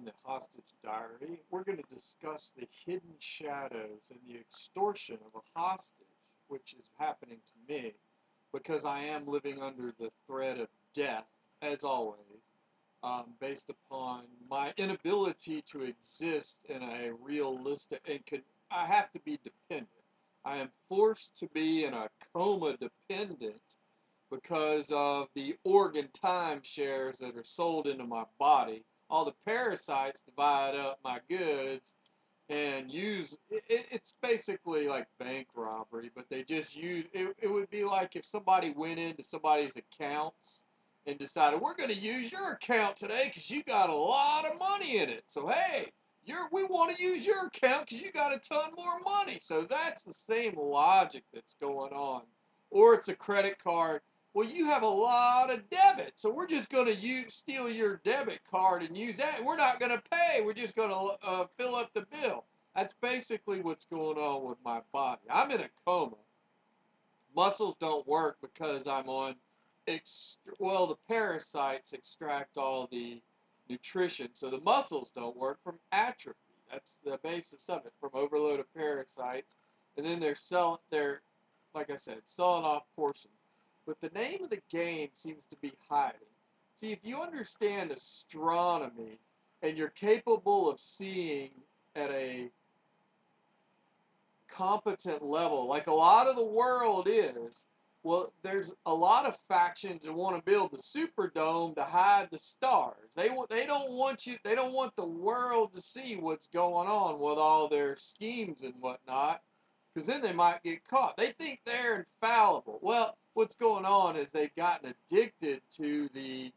the Hostage Diary, we're going to discuss the hidden shadows and the extortion of a hostage, which is happening to me because I am living under the threat of death, as always, based upon my inability to exist in a realistic I have to be dependent. I am forced to be in a coma dependent because of the organ timeshares that are sold into my body. All the parasites divide up my goods and it's basically like bank robbery, but they just use it would be like if somebody went into somebody's accounts and decided, we're going to use your account today because you got a lot of money in it. So hey, we want to use your account because you got a ton more money. So that's the same logic that's going on. Or it's a credit card. Well, you have a lot of debit, so we're just going to steal your debit card and use that. And we're not going to pay. We're just going to fill up the bill. That's basically what's going on with my body. I'm in a coma. Muscles don't work because I'm on, the parasites extract all the nutrition, so the muscles don't work from atrophy. That's the basis of it, from overload of parasites. And then they're, like I said, selling off portions. But the name of the game seems to be hiding. See, if you understand astronomy and you're capable of seeing at a competent level, like a lot of the world is, well, there's a lot of factions that want to build the Superdome to hide the stars. They don't want the world to see what's going on with all their schemes and whatnot, because then they might get caught. They think they're infallible. Well, what's going on is they've gotten addicted to the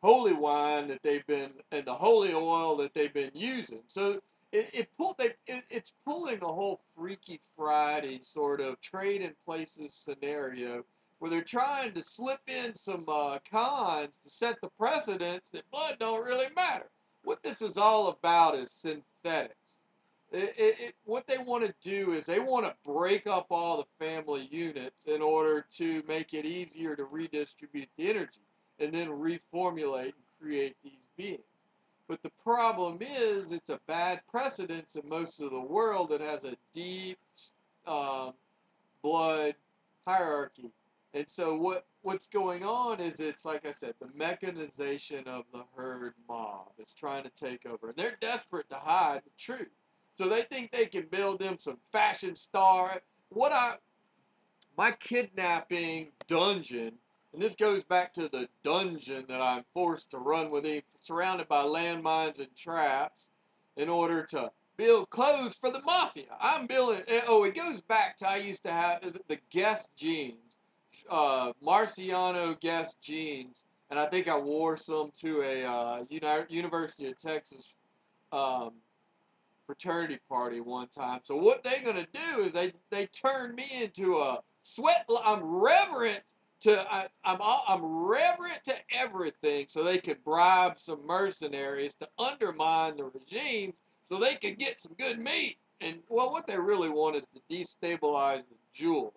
holy wine and the holy oil that they've been using. So it's pulling a whole Freaky Friday sort of trade in places scenario where they're trying to slip in some cons to set the precedence that blood don't really matter. What this is all about is synthetics. What they want to do is they want to break up all the family units in order to make it easier to redistribute the energy and then reformulate and create these beings. But the problem is it's a bad precedence in most of the world that has a deep blood hierarchy. And so what's going on is, it's like I said, the mechanization of the herd mob is trying to take over. And they're desperate to hide the truth. So they think they can build them some fashion star. My kidnapping dungeon, and this goes back to the dungeon that I'm forced to run within, surrounded by landmines and traps, in order to build clothes for the mafia. I'm building, it goes back to, I used to have the Guess jeans, Marciano Guess jeans, and I think I wore some to a University of Texas fraternity party one time. So what they're gonna do is they turn me into a I'm reverent I'm reverent to everything, so they could bribe some mercenaries to undermine the regimes so they could get some good meat. And well, what they really want is to destabilize the jewels.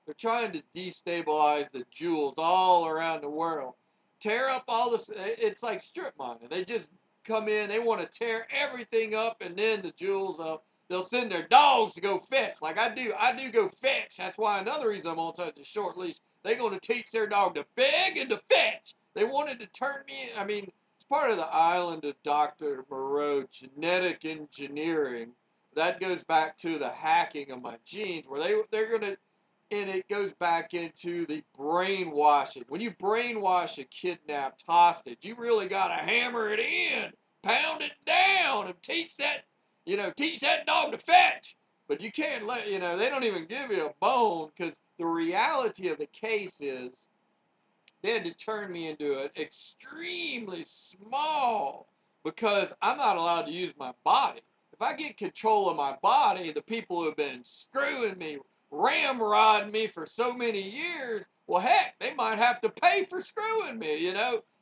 They're trying to destabilize the jewels all around the world. Tear up all this. It's like strip mining. They just come in, they want to tear everything up, and then the jewels, they'll send their dogs to go fetch. Like I do go fetch. That's why another reason I'm on such a short leash. They're going to teach their dog to beg and to fetch. They wanted to turn me in. I mean, it's part of the island of Dr. Moreau, genetic engineering. That goes back to the hacking of my genes, where they're going to, and it goes back into the brainwashing. When you brainwash a kidnapped hostage, you really got to hammer it in, pound it down, and teach that dog to fetch. But you can't they don't even give you a bone, because the reality of the case is they had to turn me into an extremely small, because I'm not allowed to use my body. If I get control of my body, the people who have been screwing me, ramrodding me for so many years, well, heck, they might have to pay for screwing me,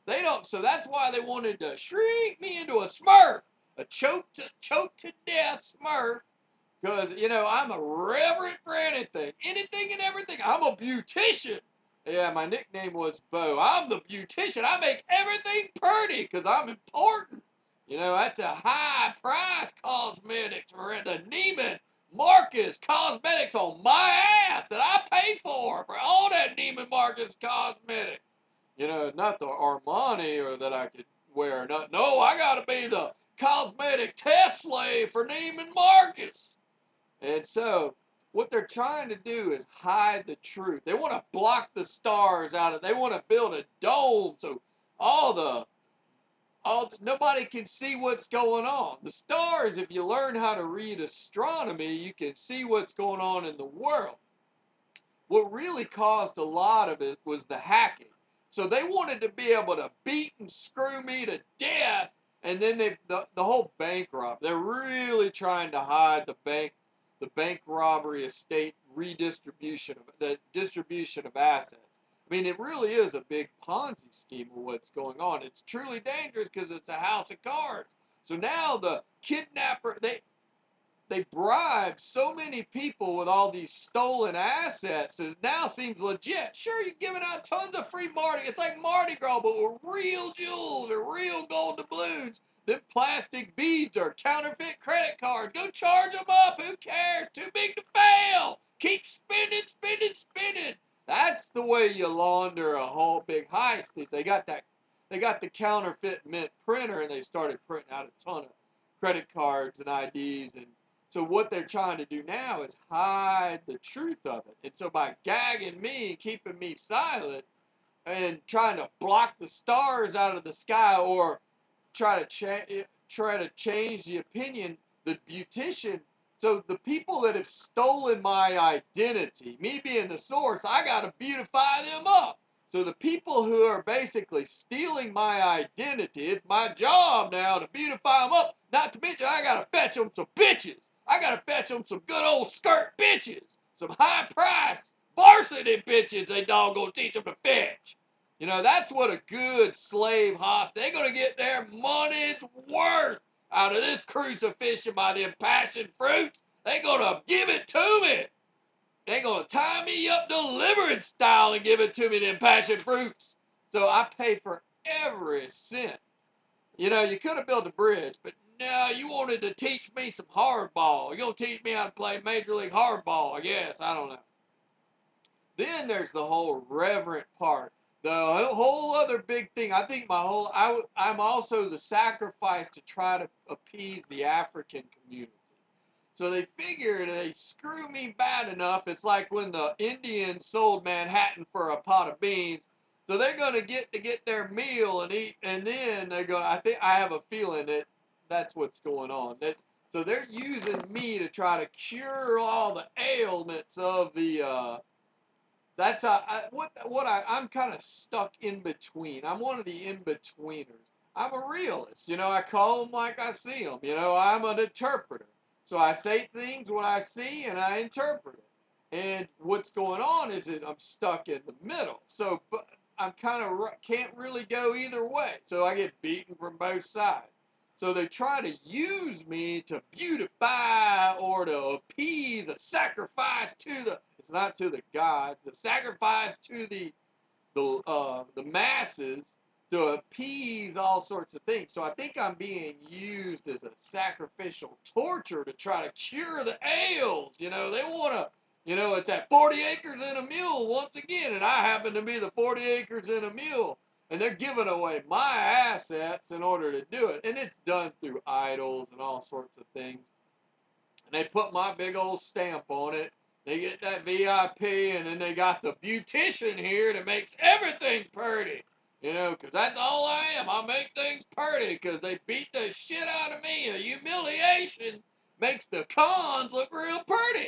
They don't, so that's why they wanted to shrink me into a smurf, a choked to death smurf, because, I'm a reverend for anything and everything. I'm a beautician. Yeah, my nickname was Bo. I'm the beautician. I make everything pretty because I'm important. You know, that's a high price cosmetics for the Neiman Marcus cosmetics on my ass that I pay for all that Neiman Marcus cosmetics. You know, not the Armani or that I could wear. No, I gotta be the cosmetic test slave for Neiman Marcus. And so, what they're trying to do is hide the truth. They want to block the stars out of. They want to build a dome so all the nobody can see what's going on. The stars, if you learn how to read astronomy, you can see what's going on in the world. What really caused a lot of it was the hacking. So they wanted to be able to beat and screw me to death, and then the whole bank rob. They're really trying to hide the bank robbery, estate redistribution, the distribution of assets. I mean, it really is a big Ponzi scheme of what's going on. It's truly dangerous because it's a house of cards. So now the kidnapper, they bribe so many people with all these stolen assets. It now seems legit. Sure, you're giving out tons of free Mardi. It's like Mardi Gras, but with real jewels or real gold doubloons. Them plastic beads are counterfeit credit cards. Go charge them up. Who cares? Too big to fail. Keep spending, spending, spending. That's the way you launder a whole big heist. Is they got the counterfeit mint printer and they started printing out a ton of credit cards and IDs. And so what they're trying to do now is hide the truth of it. And so by gagging me and keeping me silent and trying to block the stars out of the sky or try to change the opinion, the beautician. So the people that have stolen my identity, me being the source, I got to beautify them up. So the people who are basically stealing my identity, it's my job now to beautify them up. Not to mention, I got to fetch them some bitches. I got to fetch them some good old skirt bitches. Some high price varsity bitches they doggone teach them to fetch. You know, that's what a good slave hostage, they're going to get their money's worth out of this crucifixion by the passion fruits. They're going to give it to me. They're going to tie me up deliverance style and give it to me, them passion fruits. So I pay for every cent. You know, you could have built a bridge, but no, you wanted to teach me some hardball. You're going to teach me how to play Major League Hardball, I guess. I don't know. Then there's the whole reverent part. The whole other big thing, I think I'm also the sacrifice to try to appease the African community. So they figured they screw me bad enough. It's like when the Indians sold Manhattan for a pot of beans. So they're going to get their meal and eat, and then they're going to, I have a feeling that that's what's going on. So they're using me to try to cure all the ailments of the, that's I'm kind of stuck in between. I'm one of the in-betweeners. I'm a realist. You know, I call them like I see them. You know, I'm an interpreter. So I say things what I see and I interpret it. And what's going on is that I'm stuck in the middle. So but I'm kind of can't really go either way. So I get beaten from both sides. So they try to use me to beautify or to appease a sacrifice to it's not to the gods, a sacrifice to the masses to appease all sorts of things. So I think I'm being used as a sacrificial torture to try to cure the ails. You know, they want to, you know, it's that 40 acres and a mule once again, and I happen to be the 40 acres and a mule. And they're giving away my assets in order to do it. And it's done through idols and all sorts of things. And they put my big old stamp on it. They get that VIP, and then they got the beautician here that makes everything pretty. You know, because that's all I am. I make things pretty because they beat the shit out of me. A humiliation makes the cons look real pretty.